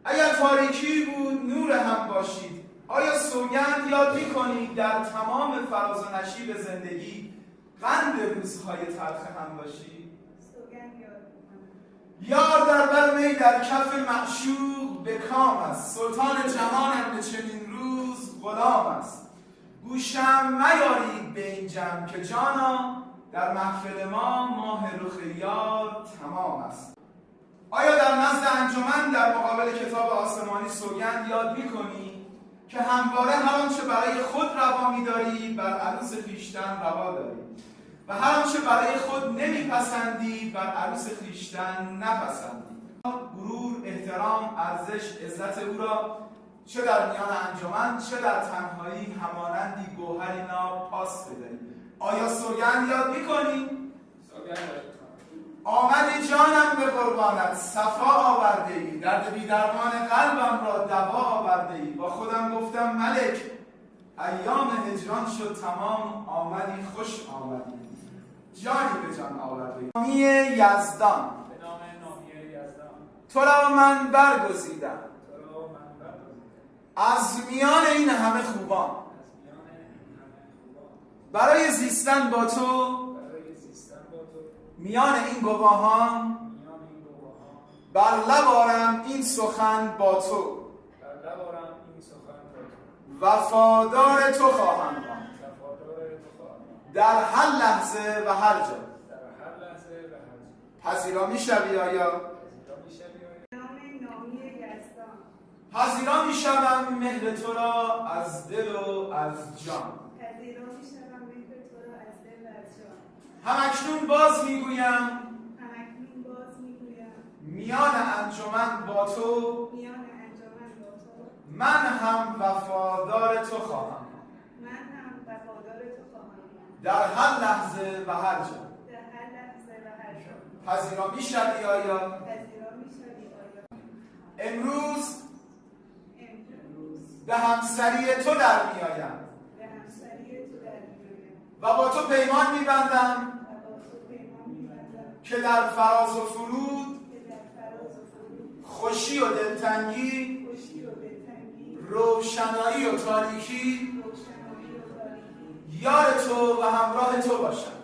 اگر تاریکی بود نور هم باشید. آیا سوگند یاد می‌کنید در تمام فراز و نشیب زندگی قند روزهای تلخ هم باشید؟ سوگند یاد می‌کنم. یار در بر می در کف معشوق به کام است. سلطان جهانم به چنین روز غلام است. گوشم میارید به این جمع که جانا در محفل ما ماه رخ یار تمام است. آیا در نزد انجمن در مقابل کتاب آسمانی سوگند یاد می‌کنی که همواره هر آنچه برای خود روا می‌داری بر عروس خویشتن روا داری و هر آنچه برای خود نمی‌پسندی بر عروس خویشتن نپسندی؟ غرور، احترام، ارزش، عزت او را چه در میان انجمن چه در تنهایی همانندی گوهری ناب پاس بدهی. آیا سوگند یاد می‌کنی؟ سوگند آمدی جانم به قربانت صفا آورده ای، درد بی‌درمان قلبم را دوا آورده ای. با خودم گفتم ملک ایام هجران شد تمام، آمدی خوش آمدی جانی به جان آورده ای. نامی یزدان به نام نامی یزدان تو را من برگزیدم تو را من برگزیدم از میان این همه خوبان، از میان این همه خوبان برای زیستن با تو برای زیستن با تو میان این گواهان، میان این گواهان بر لب آرم این سخن با تو، بر لب آرم این سخن با تو، وفادار تو خواهم ماند وفادار تو خواهم ماند در هر لحظه و هر جا. در هر لحظه و هر جا. پذیرا میشوی آیا؟ پذیرا می‌شوی آیا؟ نام نامی یزدان. پذیرا میشوم مهر تو را از دل و از جان. پذیرا می‌شوم مهر تو را از دل و از جان. همکنون باز میگویم همکنون باز می‌گویم میان انجمن با تو میان انجمن با تو من هم وفادار تو خواهم ماند. من هم وفادار تو خواهم ماند در هر لحظه و هر جا. در هر لحظه و هر جا. پذیرا میشوی آیا؟ پذیرا می‌شوی آیا؟ امروز امروز به همسری تو در میآیم به همسری تو در می‌آیم و با تو پیمان میبندم و با تو پیمان می‌بندم که در فراز و فرود که در فراز و فرود خوشی و دلتنگی، خوشی و دلتنگی، روشنایی و تاریکی روشنایی و تاریکی یار تو و همراه تو باشم.